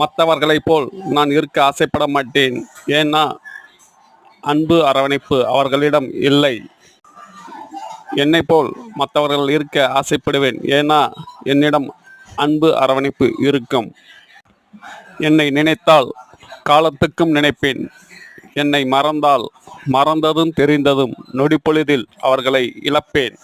மற்றவர்களைப் போல் நான் இருக்க ஆசைப்பட மாட்டேன். ஏன்னா அன்பு அரவணைப்பு அவர்களிடம் இல்லை. என்னை போல் மற்றவர்கள் இருக்க ஆசைப்படுவேன். ஏன்னா என்னிடம் அன்பு அரவணைப்பு இருக்கும். என்னை நினைத்தால் காலத்துக்கும் நினைப்பேன். என்னை மறந்தால் மறந்ததும் தெரிந்ததும் நொடிப்பொழுதில் அவர்களை இழப்பேன்.